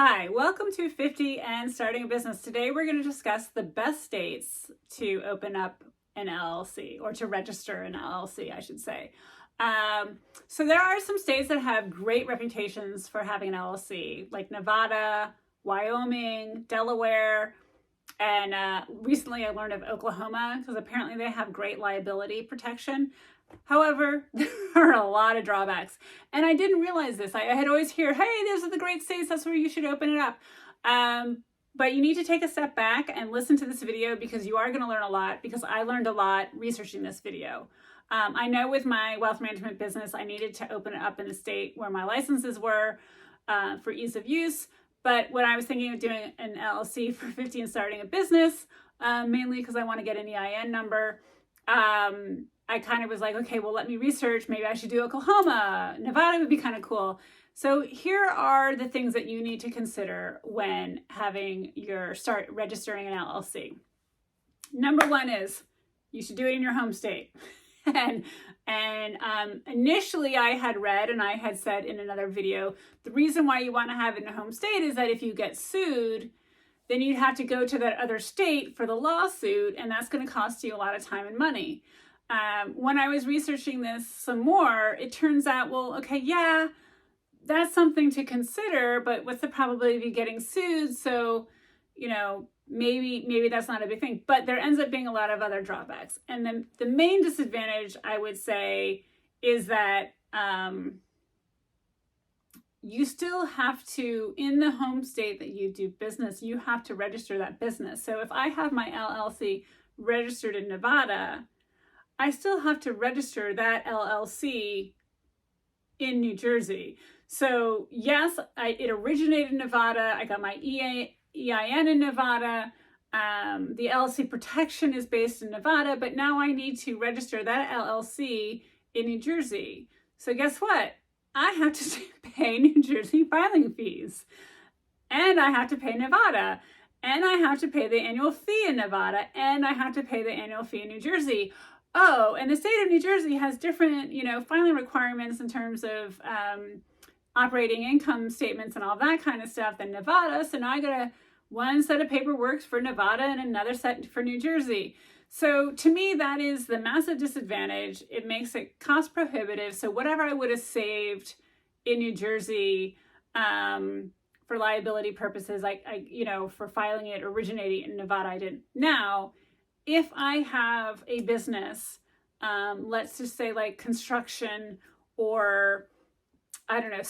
Hi, welcome to 50 and Starting a Business. Today we're going to discuss the best states to open up an LLC, or to register an LLC, I should say. So there are some states that have great reputations for having an LLC, like Nevada, Wyoming, Delaware, and recently I learned of Oklahoma because apparently they have great liability protection. However, there are a lot of drawbacks. And I didn't realize this. I had always heard, hey, those are the great states, that's where you should open it up. But you need to take a step back and listen to this video because you are going to learn a lot, because I learned a lot researching this video. I know with my wealth management business, I needed to open it up in the state where my licenses were for ease of use. But when I was thinking of doing an LLC for 50 and starting a business, mainly because I want to get an EIN number, I kind of was like, okay, well, let me research. Maybe I should do Oklahoma. Nevada would be kind of cool. So here are the things that you need to consider when registering an LLC. Number one is you should do it in your home state. And initially I had read, and I had said in another video, the reason why you want to have it in a home state is that if you get sued, then you'd have to go to that other state for the lawsuit, and that's going to cost you a lot of time and money. When I was researching this some more, it turns out, well, okay, yeah, that's something to consider, but what's the probability of you getting sued? So, maybe that's not a big thing, but there ends up being a lot of other drawbacks. And then the main disadvantage, I would say, is that you still have to, in the home state that you do business, you have to register that business. So if I have my LLC registered in Nevada, I still have to register that LLC in New Jersey. So yes, it originated in Nevada. I got my EIN in Nevada. The LLC protection is based in Nevada, but now I need to register that LLC in New Jersey. So guess what? I have to pay New Jersey filing fees, and I have to pay Nevada, and I have to pay the annual fee in Nevada, and I have to pay the annual fee in New Jersey. Oh, and the state of New Jersey has different, filing requirements in terms of operating income statements and all that kind of stuff than Nevada. So now I got one set of paperwork for Nevada and another set for New Jersey. So to me, that is the massive disadvantage. It makes it cost prohibitive. So whatever I would have saved in New Jersey for liability purposes, for filing it originating in Nevada, I didn't. Now, if I have a business, let's just say like construction, or I don't know,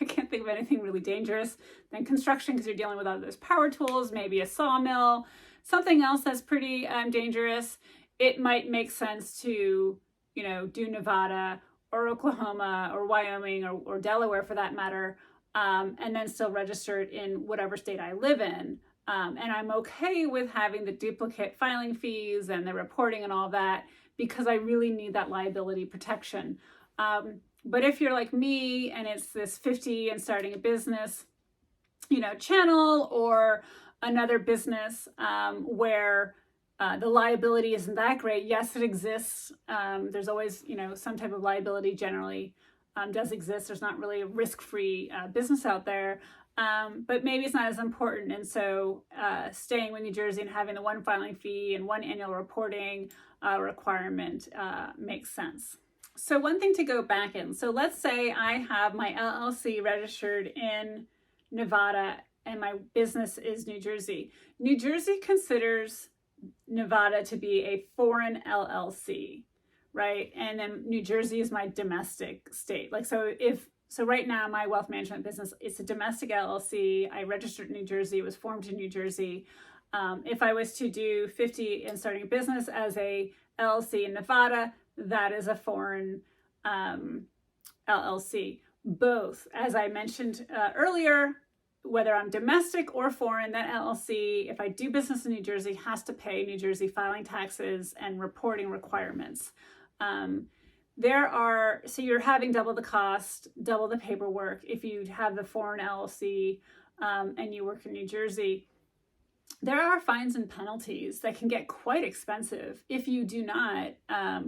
I can't think of anything really dangerous than construction because you're dealing with all those power tools, maybe a sawmill, something else that's pretty dangerous, it might make sense to, do Nevada or Oklahoma or Wyoming or Delaware for that matter, and then still register it in whatever state I live in. And I'm okay with having the duplicate filing fees and the reporting and all that because I really need that liability protection. But if you're like me and it's this 50 and starting a business, channel, or another business where the liability isn't that great, yes, it exists. There's always, some type of liability generally does exist. There's not really a risk-free business out there. But maybe it's not as important. And so staying with New Jersey and having the one filing fee and one annual reporting requirement makes sense. So one thing to go back in. So let's say I have my LLC registered in Nevada and my business is New Jersey. New Jersey considers Nevada to be a foreign LLC, right? And then New Jersey is my domestic state. So right now, my wealth management business, it's a domestic LLC. I registered in New Jersey. It was formed in New Jersey. If I was to do 50 and starting a business as a LLC in Nevada, that is a foreign LLC. Both, as I mentioned earlier, whether I'm domestic or foreign, that LLC, if I do business in New Jersey, has to pay New Jersey filing taxes and reporting requirements. So you're having double the cost, double the paperwork if you have the foreign LLC and you work in New Jersey. There are fines and penalties that can get quite expensive if you do not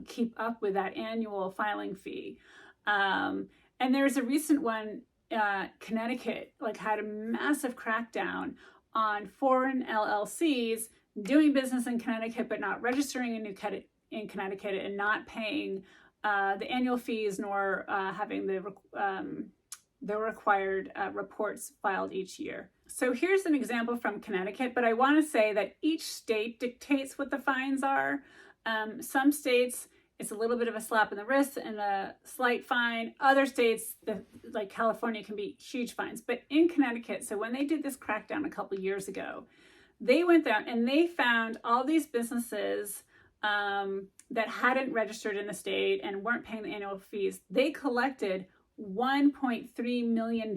keep up with that annual filing fee. And there's a recent one Connecticut had a massive crackdown on foreign LLCs doing business in Connecticut but not registering in Connecticut and not paying the annual fees nor having the required reports filed each year. So here's an example from Connecticut, but I want to say that each state dictates what the fines are. Some states, it's a little bit of a slap in the wrist and a slight fine. Other states, like California, can be huge fines. But in Connecticut, so when they did this crackdown a couple years ago, they went down and they found all these businesses that hadn't registered in the state and weren't paying the annual fees. They collected $1.3 million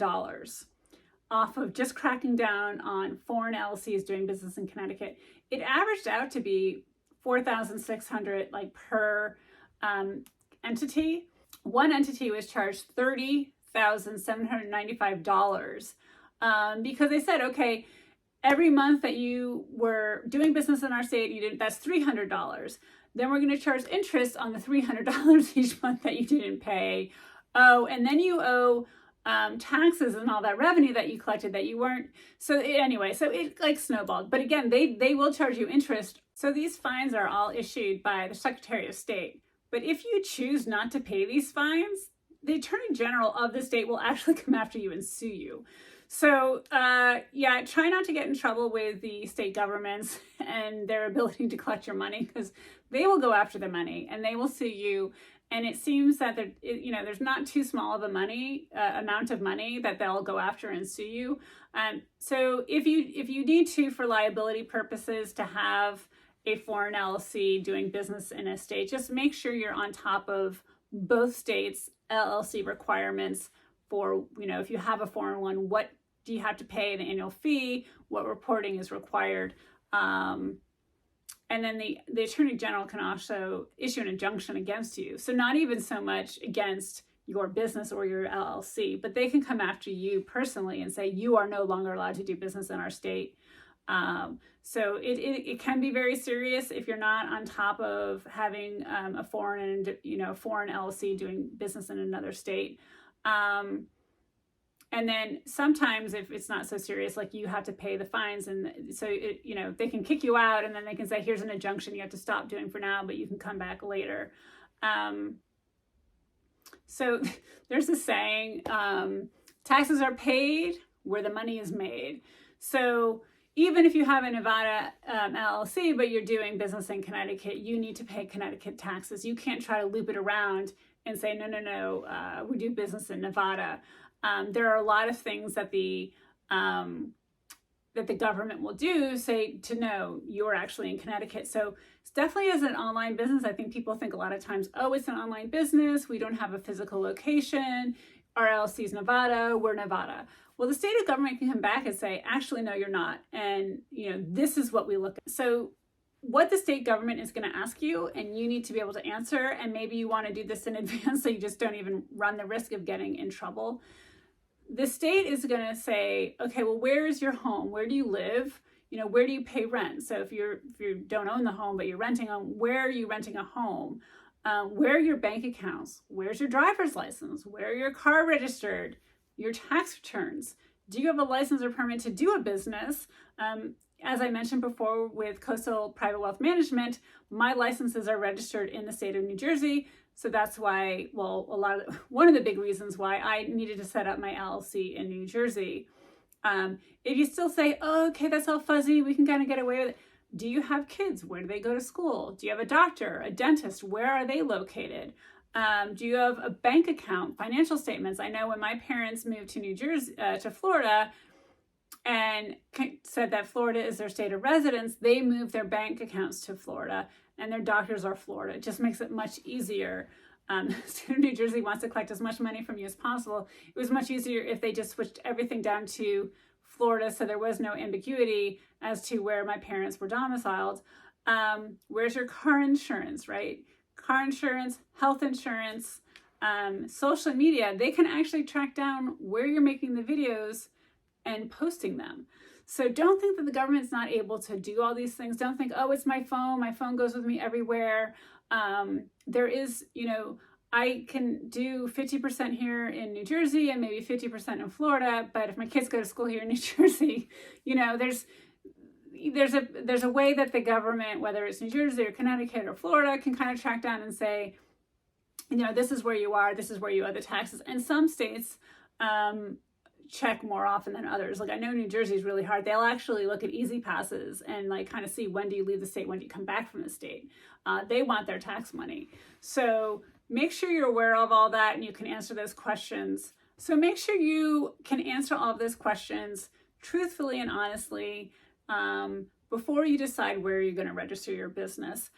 off of just cracking down on foreign LLCs doing business in Connecticut. It averaged out to be $4,600 per entity. One entity was charged $30,795 because they said, okay, every month that you were doing business in our state, that's $300. Then we're going to charge interest on the $300 each month that you didn't pay. Oh, and then you owe taxes and all that revenue that you collected that you weren't. So it snowballed. But again, they will charge you interest. So these fines are all issued by the Secretary of State. But if you choose not to pay these fines, the Attorney General of the state will actually come after you and sue you. So try not to get in trouble with the state governments and their ability to collect your money, because they will go after the money and they will sue you. And it seems that there's not too small of a amount of money that they'll go after and sue you. So if you need to, for liability purposes, to have a foreign LLC doing business in a state, just make sure you're on top of both states' LLC requirements for, if you have a foreign one, what do you have to pay the annual fee, what reporting is required. And then the Attorney General can also issue an injunction against you. So not even so much against your business or your LLC, but they can come after you personally and say, you are no longer allowed to do business in our state. So it can be very serious if you're not on top of having a foreign LLC doing business in another state. And then sometimes if it's not so serious, you have to pay the fines, and so they can kick you out, and then they can say, here's an injunction you have to stop doing for now, but you can come back later. So there's a saying, taxes are paid where the money is made. So even if you have a Nevada LLC, but you're doing business in Connecticut, you need to pay Connecticut taxes. You can't try to loop it around and say, no, we do business in Nevada. There are a lot of things that the government will do, say to know you're actually in Connecticut. So it's definitely as an online business. I think people think a lot of times, oh, it's an online business. We don't have a physical location. Our LLC is Nevada. We're Nevada. Well, the state of government can come back and say, actually, no, you're not. And, this is what we look at. So what the state government is going to ask you, and you need to be able to answer. And maybe you want to do this in advance so you just don't even run the risk of getting in trouble. The state is going to say, okay, well, where is your home? Where do you live? Where do you pay rent? So if you don't own the home, but you're renting home, where are you renting a home? Where are your bank accounts? Where's your driver's license? Where are your car registered? Your tax returns? Do you have a license or permit to do a business? As I mentioned before with Coastal Private Wealth Management, my licenses are registered in the state of New Jersey. So that's why, one of the big reasons why I needed to set up my LLC in New Jersey. If you still say, oh, okay, that's all fuzzy, we can kind of get away with it. Do you have kids? Where do they go to school? Do you have a doctor, a dentist? Where are they located? Do you have a bank account, financial statements? I know when my parents moved to New Jersey, to Florida, and said that Florida is their state of residence, they moved their bank accounts to Florida, and their doctors are Florida. It just makes it much easier. The state of New Jersey wants to collect as much money from you as possible. It was much easier if they just switched everything down to Florida, so there was no ambiguity as to where my parents were domiciled. Where's your car insurance, right? Car insurance, health insurance, social media. They can actually track down where you're making the videos and posting them. So don't think that the government's not able to do all these things. Don't think, oh, it's my phone. My phone goes with me everywhere. There is, I can do 50% here in New Jersey and maybe 50% in Florida, but if my kids go to school here in New Jersey, you know, there's a way that the government, whether it's New Jersey or Connecticut or Florida, can kind of track down and say, you know, this is where you are, this is where you owe the taxes. And some states check more often than others. Like I know New Jersey is really hard. They'll actually look at easy passes and like kind of see when do you leave the state, when do you come back from the state. They want their tax money. So make sure you're aware of all that and you can answer those questions. So make sure you can answer all of those questions truthfully and honestly before you decide where you're going to register your business.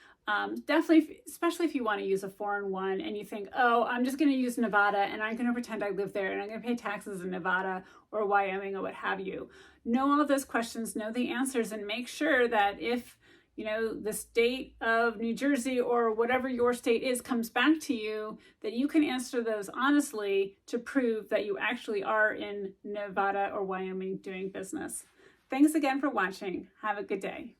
Definitely, especially if you want to use a foreign one and you think, oh, I'm just going to use Nevada and I'm going to pretend I live there and I'm going to pay taxes in Nevada or Wyoming or what have you. Know all of those questions, know the answers, and make sure that if, you know, the state of New Jersey or whatever your state is comes back to you, that you can answer those honestly to prove that you actually are in Nevada or Wyoming doing business. Thanks again for watching. Have a good day.